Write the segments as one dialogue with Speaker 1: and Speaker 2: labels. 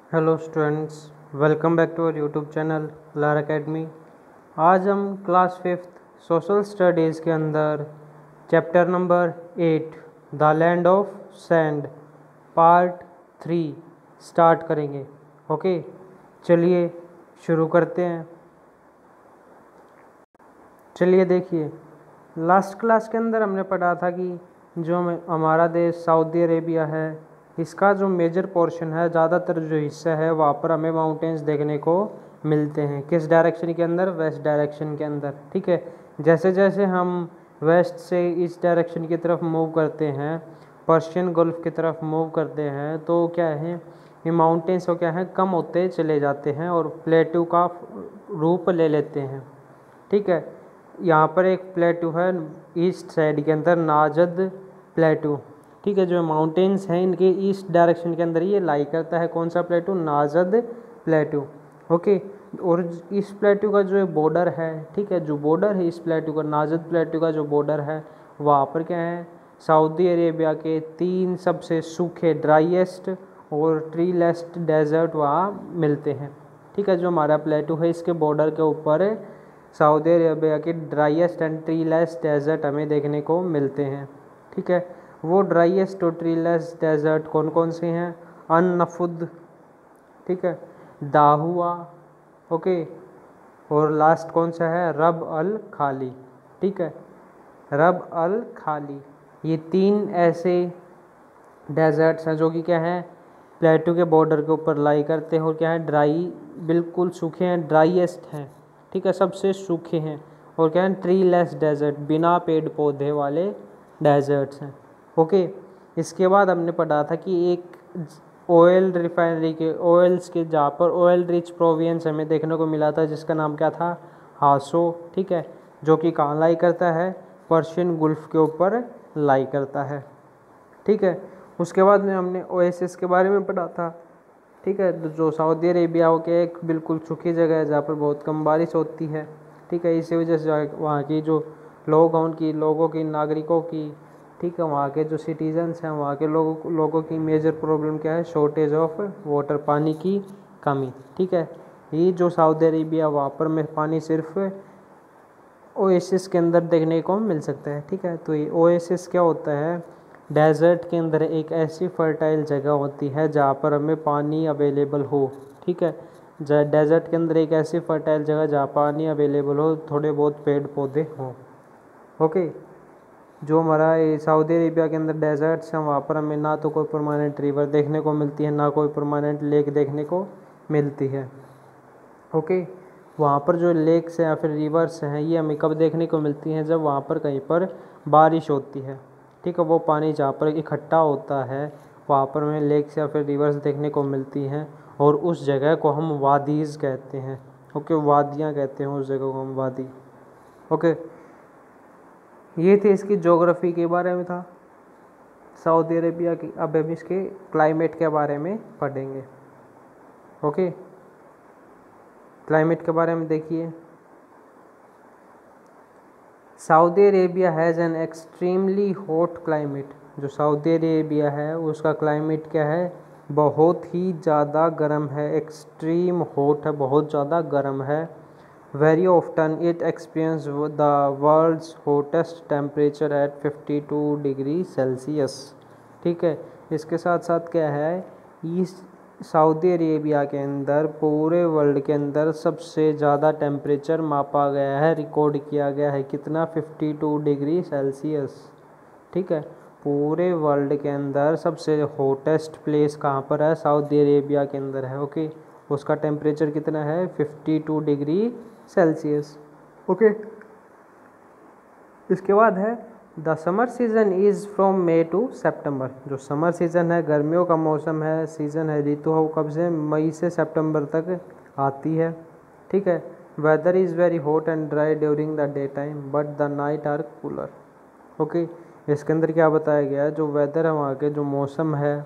Speaker 1: Hello students, welcome back to our YouTube channel लार academy. आज हम क्लास 5th सोशल स्टडीज़ के अंदर chapter number 8 the land of sand part 3 start करेंगे। Okay, चलिए शुरू करते हैं। चलिए देखिए, लास्ट क्लास के अंदर हमने पढ़ा था कि जो हमारा देश सऊदी अरेबिया है, इसका जो मेजर पोर्शन है, ज़्यादातर जो हिस्सा है वहाँ पर हमें माउंटेन्स देखने को मिलते हैं। किस डायरेक्शन के अंदर? वेस्ट डायरेक्शन के अंदर। ठीक है, जैसे जैसे हम वेस्ट से इस डायरेक्शन की तरफ मूव करते हैं, पर्शियन गल्फ की तरफ मूव करते हैं, तो क्या है, ये माउंटेन्स को क्या है, कम होते चले जाते हैं और प्लेटू का रूप ले लेते हैं। ठीक है, यहाँ पर एक प्लेटू है ईस्ट साइड के अंदर, नाजद प्लेटू। ठीक है, जो माउंटेन्स हैं इनके ईस्ट डायरेक्शन के अंदर ये लाई करता है। कौन सा प्लेटू? नाजद प्लेटू। ओके, और इस प्लेटू का जो बॉर्डर है, ठीक है, जो बॉर्डर है इस प्लेटू का, नाजद प्लेटू का जो बॉर्डर है, वहाँ पर क्या है, सऊदी अरेबिया के 3 सबसे सूखे ड्राईएस्ट और ट्रीलेस डेजर्ट वहाँ मिलते हैं। ठीक है, जो हमारा प्लेटू है इसके बॉर्डर के ऊपर सऊदी अरेबिया के ड्राईएस्ट एंड ट्रीलेस डेजर्ट हमें देखने को मिलते हैं। ठीक है, वो ड्राईएस्ट और ट्रीलेस डेजर्ट कौन कौन से हैं? अन-नफुद, ठीक है, दाहुआ, ओके, और लास्ट कौन सा है? रब अल खाली। ठीक है, रब अल खाली। ये 3 ऐसे डेजर्ट्स हैं जो कि क्या है, प्लेटू के बॉर्डर के ऊपर लाई करते हैं और क्या है, ड्राई, बिल्कुल सूखे हैं, ड्राईएस्ट हैं। ठीक है, सबसे सूखे हैं, और क्या है, ट्रीलेस डेजर्ट, बिना पेड़ पौधे वाले डेजर्ट्स हैं। ओके, इसके बाद हमने पढ़ा था कि एक ऑयल रिफाइनरी के ऑयल्स के, जहाँ पर ऑयल रिच प्रोविंस हमें देखने को मिला था, जिसका नाम क्या था? हासो। ठीक है, जो कि कहाँ लाई करता है? पर्शियन गुल्फ के ऊपर लाई करता है। ठीक है, उसके बाद में हमने ओएसिस के बारे में पढ़ा था। ठीक है, जो सऊदी अरेबिया के एक बिल्कुल सूखी जगह है जहाँ पर बहुत कम बारिश होती है। ठीक है, इसी वजह से वहाँ की जो लोग हैं, उनकी लोगों की, नागरिकों की, ठीक है, वहाँ के जो सिटीजन्स हैं, वहाँ के लोगों की मेजर प्रॉब्लम क्या है? शॉर्टेज ऑफ वाटर, पानी की कमी। ठीक है, ये जो सऊदी अरेबिया, वहाँ पर में पानी सिर्फ ओएसिस के अंदर देखने को मिल सकता है। ठीक है, तो ये ओएसिस क्या होता है? डेजर्ट के अंदर एक ऐसी फर्टाइल जगह होती है जहाँ पर हमें पानी अवेलेबल हो। ठीक है, डेजर्ट के अंदर एक ऐसी फर्टाइल जगह जहाँ पानी अवेलेबल हो, थोड़े बहुत पेड़ पौधे हों। ओके, जो हमारा ये सऊदी अरेबिया के अंदर डेजर्ट्स हैं, वहाँ पर हमें ना तो कोई परमानेंट रिवर देखने को मिलती है, ना कोई परमानेंट लेक देखने को मिलती है। ओके, वहाँ पर जो लेक्स हैं या फिर रिवर्स हैं, ये हमें कब देखने को मिलती हैं? जब वहाँ पर कहीं पर बारिश होती है। ठीक है, वो पानी जहाँ पर इकट्ठा होता है, वहाँ पर हमें लेक्स या फिर रिवर्स देखने को मिलती हैं, और उस जगह को हम वादीज़ कहते हैं। ओके, वादियाँ कहते हैं उस जगह को हम, वादी। ओके, ये थे इसकी ज्योग्राफी के बारे में था सऊदी अरेबिया की। अब हम इसके क्लाइमेट के बारे में पढ़ेंगे। ओके, क्लाइमेट के बारे में देखिए, Saudi Arabia has an extremely hot climate. जो सऊदी अरेबिया है उसका क्लाइमेट क्या है? बहुत ही ज़्यादा गर्म है, एक्सट्रीम हॉट है, बहुत ज़्यादा गर्म है। Very often it experience the world's hottest temperature at 52 degree Celsius. ठीक है, इसके साथ साथ क्या है, इस सऊदी अरेबिया के अंदर पूरे वर्ल्ड के अंदर सबसे ज़्यादा टेम्परेचर मापा गया है, रिकॉर्ड किया गया है। कितना? 52 डिग्री सेल्सियस। ठीक है, पूरे वर्ल्ड के अंदर सबसे हॉटेस्ट प्लेस कहाँ पर है? सऊदी अरेबिया के अंदर है। ओके, उसका टेम्परेचर कितना है? 52 डिग्री सेल्सियस। ओके, इसके बाद है the summer season is from May to September. जो समर सीज़न है, गर्मियों का मौसम है, सीज़न है, ऋतु है, वो कब से? मई से सितंबर तक आती है। ठीक है, weather is very hot and dry during the day time but the night are cooler. Okay, इसके अंदर क्या बताया गया है? जो वेदर है वहाँ के, जो मौसम है,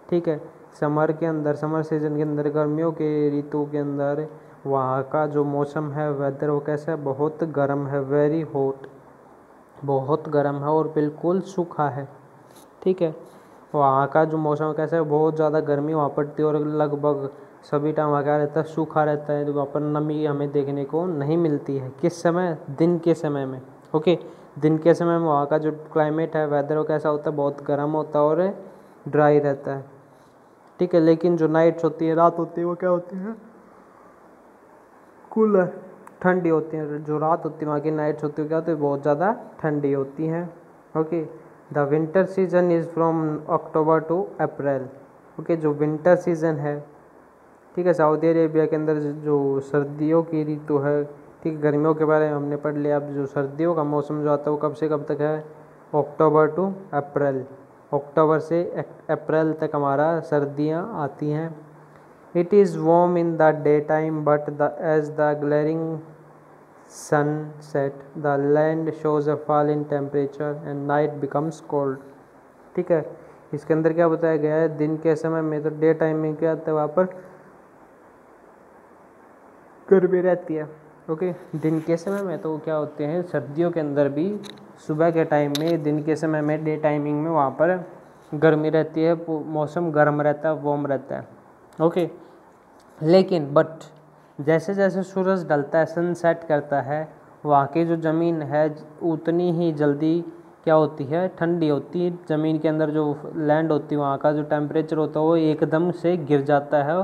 Speaker 1: ठीक है, समर के अंदर, समर सीज़न के अंदर, गर्मियों के ऋतु के अंदर वहाँ का जो मौसम है, वेदर, वो कैसा है? बहुत गर्म है, वेरी हॉट, बहुत गर्म है और बिल्कुल सूखा है। ठीक है, वहाँ का जो मौसम कैसा है, बहुत ज़्यादा गर्मी वहाँ पड़ती है और लगभग सभी टाइम वहाँ क्या रहता है, सूखा रहता है। वहाँ पर नमी हमें देखने को नहीं मिलती है। किस समय? दिन के समय में। ओके, दिन के समय में वहाँ का जो क्लाइमेट है, वेदर वो कैसा होता है, बहुत गर्म होता है और ड्राई रहता है। ठीक है, लेकिन जो नाइट्स होती है, रात होती है, वो क्या होती है, कूलर, ठंडी होती है। जो रात होती है वहाँ की नाइट्स होती है क्या होती है, बहुत ज़्यादा ठंडी होती हैं। Okay, the winter season is from October to April. Okay, जो विंटर सीजन है, ठीक है, सऊदी अरेबिया के अंदर जो सर्दियों की ऋतु है, ठीक है, गर्मियों के बारे में हमने पढ़ लिया। अब जो सर्दियों का मौसम जो आता है वो कब से कब तक है, अक्टूबर टू अप्रैल। अक्टूबर से अप्रैल तक हमारा सर्दियाँ आती हैं। It is warm in the daytime, but as the glaring sun set, the land shows a fall in temperature and night becomes cold. ठीक है, इसके अंदर क्या बताया गया है, दिन के समय में तो डे टाइम में क्या आता है, वहाँ पर गर्मी रहती है। ओके, दिन के समय में तो क्या होते हैं, सर्दियों के अंदर भी सुबह के टाइम में, दिन के समय में, डे टाइमिंग में वहाँ पर गर्मी रहती है, मौसम गर्म रहता है, वार्म रहता है। ओके, लेकिन बट जैसे जैसे सूरज ढलता है, सनसेट करता है, वहाँ की जो ज़मीन है उतनी ही जल्दी क्या होती है, ठंडी होती है। ज़मीन के अंदर जो लैंड होती है, वहाँ का जो टेम्परेचर होता है वो एकदम से गिर जाता है,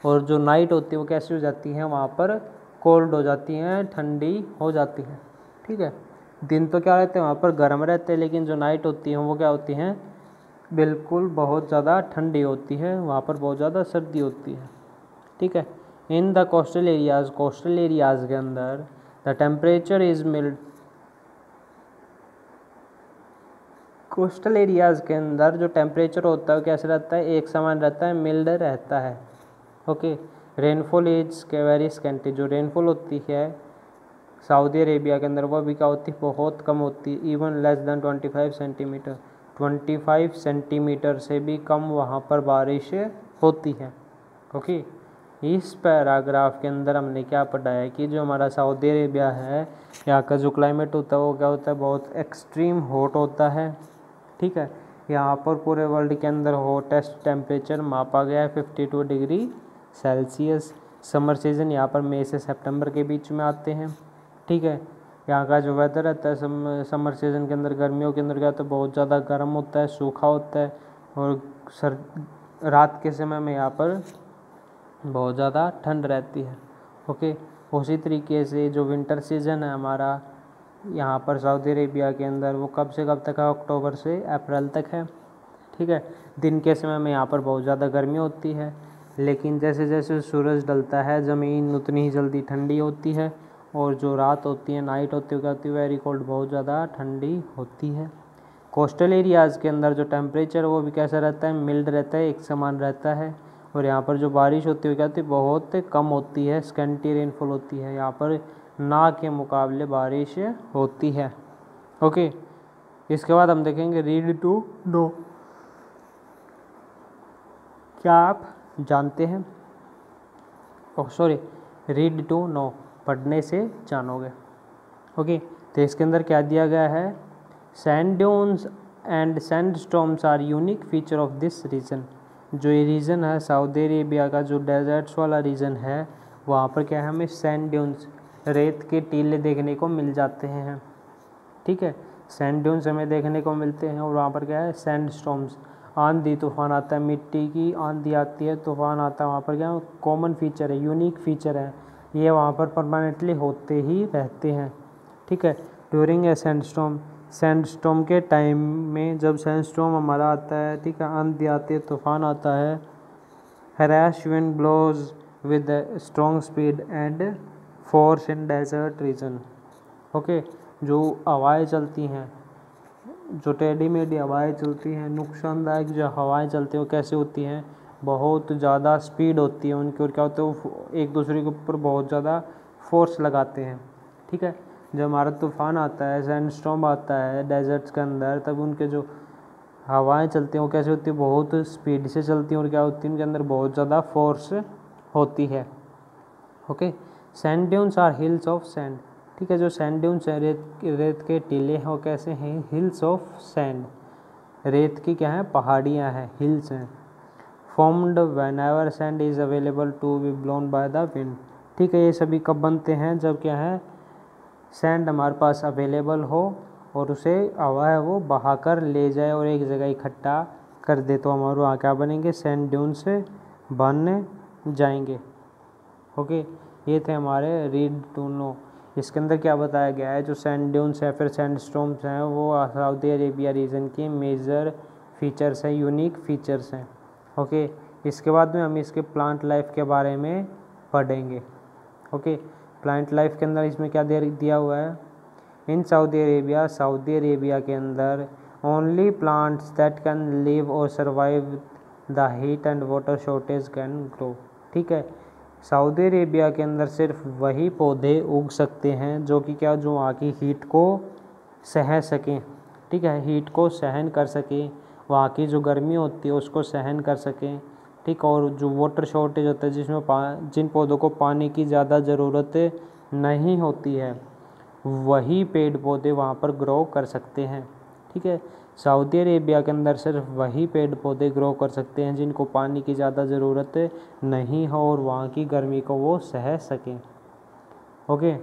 Speaker 1: और जो नाइट होती है वो कैसी हो जाती है, वहाँ पर कोल्ड हो जाती हैं, ठंडी हो जाती है। ठीक है, दिन तो क्या रहते हैं वहाँ पर गर्म रहते हैं, लेकिन जो नाइट होती है वो क्या होती हैं, बिल्कुल बहुत ज़्यादा ठंडी होती है, वहाँ पर बहुत ज़्यादा सर्दी होती है। ठीक है, इन द कोस्टल एरियाज़ के अंदर the temperature is mild. Coastal areas के अंदर जो टेम्परेचर होता है कैसे रहता है, एक समान रहता है, मिल्ड रहता है। ओके, रेनफॉल इज के वेरी स्कैंटी। जो रेनफॉल होती है सऊदी अरेबिया के अंदर वो भी क्या होती है, बहुत कम होती है। Even less than 25 centimetre, 25 centimetre से भी कम वहाँ पर बारिश होती है। ओके, इस पैराग्राफ के अंदर हमने क्या पढ़ा है कि जो हमारा सऊदी अरेबिया है, यहाँ का जो क्लाइमेट होता है वो क्या होता है, बहुत एक्सट्रीम हॉट होता है। ठीक है, यहाँ पर पूरे वर्ल्ड के अंदर हॉटेस्ट टेम्परेचर मापा गया है 52 डिग्री सेल्सियस। समर सीज़न यहाँ पर मई से सितंबर के बीच में आते हैं। ठीक है, यहाँ का जो वेदर रहता है समर सीज़न के अंदर, गर्मियों के अंदर क्या होता है, बहुत ज़्यादा गर्म होता है, सूखा होता है, और रात के समय में यहाँ पर बहुत ज़्यादा ठंड रहती है। ओके, उसी तरीके से जो विंटर सीज़न है हमारा यहाँ पर सऊदी अरेबिया के अंदर, वो कब से कब तक है, अक्टूबर से अप्रैल तक है। ठीक है, दिन के समय में यहाँ पर बहुत ज़्यादा गर्मी होती है, लेकिन जैसे जैसे सूरज ढलता है ज़मीन उतनी ही जल्दी ठंडी होती है, और जो रात होती है, नाइट होती है, क्या होती है, वेरी कोल्ड, बहुत ज़्यादा ठंडी होती है। कोस्टल एरियाज़ के अंदर जो टेम्परेचर वो भी कैसा रहता है, मिल्ड रहता है, एक समान रहता है, और यहाँ पर जो बारिश होती है क्या होती है, बहुत कम होती है, स्कैंटी रेनफॉल होती है, यहाँ पर ना के मुकाबले बारिश होती है। ओके, इसके बाद हम देखेंगे रीड टू नो। क्या आप जानते हैं, रीड टू नो, पढ़ने से जानोगे। ओके, तो इसके अंदर क्या दिया गया है, sand dunes and sand storms are unique feature of this region. जो ये रीजन है सऊदी अरेबिया का, जो डेजर्ट्स वाला रीजन है, वहाँ पर क्या है, हमें सैंड ड्यून्स, रेत के टीले देखने को मिल जाते हैं। ठीक है, सैंड ड्यून्स हमें देखने को मिलते हैं, और वहाँ पर क्या है, सैंड स्टॉर्म्स, आंधी तूफान आता है, मिट्टी की आंधी आती है, तूफान आता है, वहाँ पर क्या कॉमन फीचर है, यूनिक फीचर है, ये वहाँ पर परमानेंटली होते ही रहते हैं। ठीक है, ड्यूरिंग ए सैंड स्टॉर्म के टाइम में, जब सैंड स्टॉर्म हमारा आता है, ठीक है, आंधी आती है, तूफान आता है, harsh wind blows with strong speed and force in desert region. Okay, जो हवाएं चलती हैं, जो टेढ़ी मेढ़ी हवाएं चलती हैं, नुकसानदायक जो हवाएं चलती हैं वो कैसे होती हैं, बहुत ज़्यादा स्पीड होती है उनकी, और क्या होता है, वो एक दूसरे के ऊपर बहुत ज़्यादा फोर्स लगाते हैं। ठीक है, जब हमारा तूफान आता है, सैंड स्टॉर्म आता है डेजर्ट्स के अंदर, तब उनके जो हवाएं चलती हैं वो कैसे होती है, बहुत स्पीड से चलती हैं, और क्या होती है, उनके अंदर बहुत ज़्यादा फोर्स होती है। Okay, sand dunes are hills of sand. ठीक है, जो सैंड ड्यून्स हैं, रेत के टीले हैं, वो कैसे हैं, हिल्स ऑफ सैंड, रेत की क्या है, पहाड़ियाँ हैं, हिल्स हैं। Formed whenever sand is available to be blown by the wind। ठीक है, ये सभी कब बनते हैं, जब क्या है सैंड हमारे पास अवेलेबल हो और उसे हवा है वो बहाकर ले जाए और एक जगह इकट्ठा कर दे, तो हमारे वहाँ क्या बनेंगे, सैंड ड्यून से बनने जाएंगे। ओके, ये थे हमारे रीड टू नो। इसके अंदर क्या बताया गया है, जो सैंड ड्यून्स या फिर सैंड स्टॉर्म्स हैं वो सऊदी अरेबिया रीजन की मेजर फीचर्स हैं, यूनिक फीचर्स हैं। ओके, इसके बाद में हम इसके प्लांट लाइफ के बारे में पढ़ेंगे। ओके, प्लांट लाइफ के अंदर इसमें क्या दिया हुआ है, इन सऊदी अरेबिया के अंदर only plants that can live और survive the heat and water shortage can grow. ठीक है, सऊदी अरेबिया के अंदर सिर्फ वही पौधे उग सकते हैं जो कि क्या, जो वहाँ की हीट को सह सकें। ठीक है, हीट को सहन कर सकें, वहाँ की जो गर्मी होती है उसको सहन कर सकें। ठीक, और जो वाटर शॉर्टेज होता है जिसमें जिन पौधों को पानी की ज़्यादा ज़रूरत नहीं होती है, वही पेड़ पौधे वहाँ पर ग्रो कर सकते हैं। ठीक है, सऊदी अरेबिया के अंदर सिर्फ वही पेड़ पौधे ग्रो कर सकते हैं जिनको पानी की ज़्यादा ज़रूरत नहीं हो और वहाँ की गर्मी को वो सह सकें। ओके,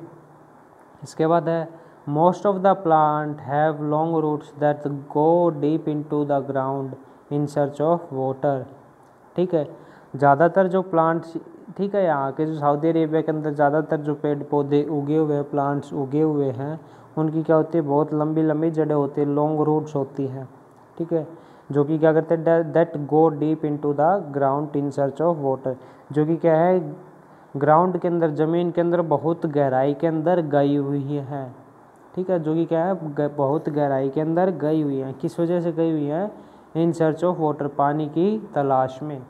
Speaker 1: इसके बाद है most of the plant have long roots that go deep into the ground in search of water. ठीक है, ज़्यादातर जो प्लांट्स, ठीक है, यहाँ के जो सऊदी अरेबिया के अंदर ज़्यादातर जो पेड़ पौधे उगे हुए हैं, प्लांट्स उगे हुए हैं, उनकी क्या होती है, बहुत लंबी लंबी जड़ें होती है, लॉन्ग रूट्स होती हैं। ठीक है, जो कि क्या करते हैं, that go deep into the ground in search of water, जो कि क्या है, ग्राउंड के अंदर, ज़मीन के अंदर बहुत गहराई के अंदर गई हुई है। ठीक है, जो कि क्या है, बहुत गहराई के अंदर गई हुई है। किस वजह से गई हुई है, इन सर्च ऑफ वाटर, पानी की तलाश में।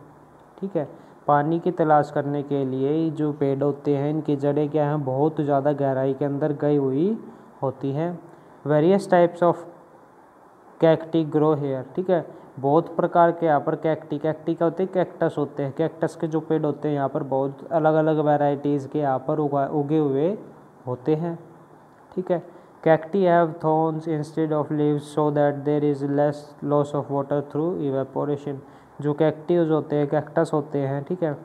Speaker 1: ठीक है, पानी की तलाश करने के लिए जो पेड़ होते हैं इनकी जड़ें क्या हैं, बहुत ज़्यादा गहराई के अंदर गई हुई होती हैं। Various types of cacti grow here. ठीक है, बहुत प्रकार के यहाँ पर कैक्टी क्या होते हैं, कैक्टस होते हैं। कैक्टस के जो पेड़ होते हैं यहाँ पर बहुत अलग अलग वैरायटीज़ के यहाँ पर उगे हुए होते हैं। ठीक है, cacti have thorns instead of leaves so that there is less loss of water through evaporation. जो कैक्टीज होते हैं, कैक्टस होते हैं, ठीक है,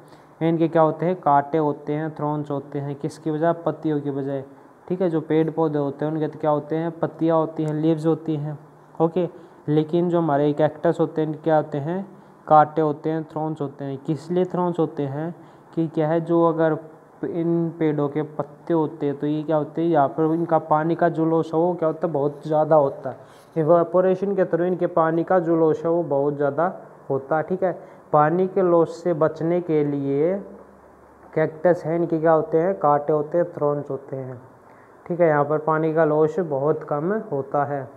Speaker 1: इनके क्या होते हैं, कांटे होते हैं, थ्रॉन्स होते हैं, किसकी वजह, पत्तियों की बजाय। ठीक है, जो पेड़ पौधे होते हैं उनके तो क्या होते हैं, पत्तियाँ होती हैं, लीव्स होती हैं। ओके, लेकिन जो हमारे कैक्टस होते हैं क्या होते हैं, कांटे होते हैं, थ्रॉन्स होते हैं। किस लिए थ्रॉन्स होते हैं कि क्या है, जो अगर इन पेड़ों के पत्ते होते हैं तो ये क्या होते हैं, यहाँ पर इनका पानी का जो लॉस है वो क्या होता है, बहुत ज़्यादा होता है। इवेपोरेशन के थ्रू इनके पानी का जो लॉस है वो बहुत ज़्यादा होता है। ठीक है, पानी के लॉस से बचने के लिए कैक्टस है, इनके क्या होते हैं, कांटे होते हैं, थ्रॉन्स होते हैं। ठीक है, यहाँ पर पानी का लॉस बहुत कम होता है।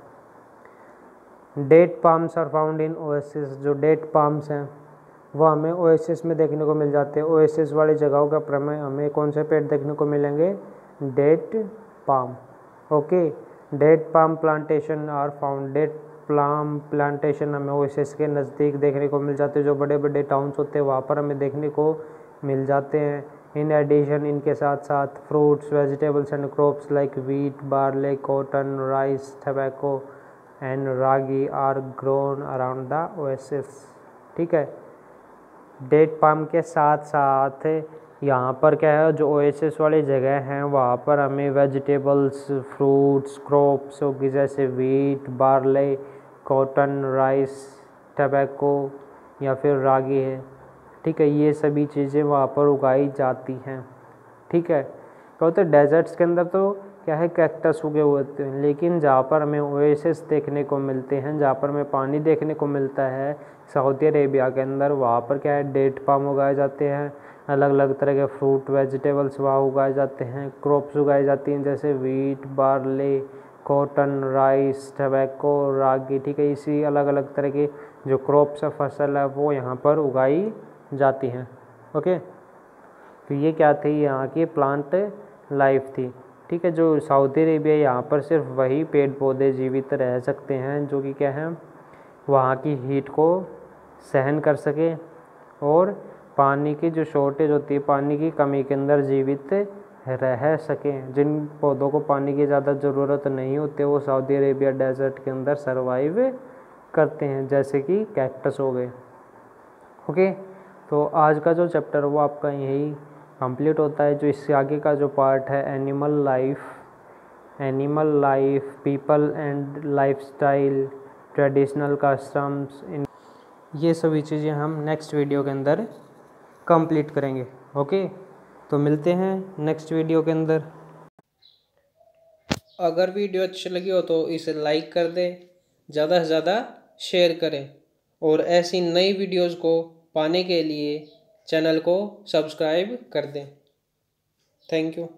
Speaker 1: Date palms are found in oasis. जो डेट पाम्स हैं वो हमें ओएसिस में देखने को मिल जाते हैं। ओएसिस वाली जगहों का प्रमेय हमें कौन से पेड़ देखने को मिलेंगे, date palm. Okay, date palm plantation are found. Date palm plantation हमें ओएसिस के नज़दीक देखने को मिल जाते हैं। जो बड़े बड़े टाउन्स होते हैं वहाँ पर हमें देखने को मिल जाते हैं। इन एडिशन, इनके साथ साथ fruits, vegetables and crops like wheat, barley, cotton, rice, tobacco and ragi are grown around the oasis. ठीक है, डेट पाम के साथ साथ यहाँ पर क्या है, जो ओएसिस वाली जगह हैं वहाँ पर हमें वेजिटेबल्स, फ्रूट्स, क्रॉप्स जैसे wheat, barley, cotton, rice, tobacco या फिर रागी है। ठीक है, ये सभी चीज़ें वहाँ पर उगाई जाती हैं। ठीक है, क्या होता है, डेजर्ट्स के अंदर तो क्या है, कैक्टस उगे हुए होते हैं, लेकिन जहाँ पर हमें ओएसिस देखने को मिलते हैं, जहाँ पर हमें पानी देखने को मिलता है सऊदी अरेबिया के अंदर, वहाँ पर क्या है, डेट पाम उगाए जाते हैं। अलग अलग तरह के फ्रूट, वेजिटेबल्स वहाँ उगाए जाते हैं। क्रॉप्स उगाई जाती हैं जैसे wheat, barley, cotton, rice, tobacco, ragi. ठीक है, इसी अलग अलग तरह की जो क्रॉप्स है, फसल है, वो यहाँ पर उगाई जाती हैं। ओके, तो ये क्या थी, यहाँ की प्लांट लाइफ थी। ठीक है, जो सऊदी अरेबिया, यहाँ पर सिर्फ वही पेड़ पौधे जीवित रह सकते हैं जो कि क्या है, वहाँ की हीट को सहन कर सके और पानी की जो शॉर्टेज होती है, पानी की कमी के अंदर जीवित रह सकें। जिन पौधों को पानी की ज़्यादा ज़रूरत नहीं होती वो सऊदी अरेबिया डेजर्ट के अंदर सर्वाइव करते हैं, जैसे कि कैक्टस हो गए। ओके, तो आज का जो चैप्टर वो आपका यही कंप्लीट होता है। जो इससे आगे का जो पार्ट है animal life, people and lifestyle, traditional customs, ये सभी चीज़ें हम नेक्स्ट वीडियो के अंदर कंप्लीट करेंगे। ओके, तो मिलते हैं नेक्स्ट वीडियो के अंदर। अगर वीडियो अच्छी लगी हो तो इसे लाइक कर दें, ज़्यादा से ज़्यादा शेयर करें, और ऐसी नई वीडियोज़ को पाने के लिए चैनल को सब्सक्राइब कर दें। Thank you.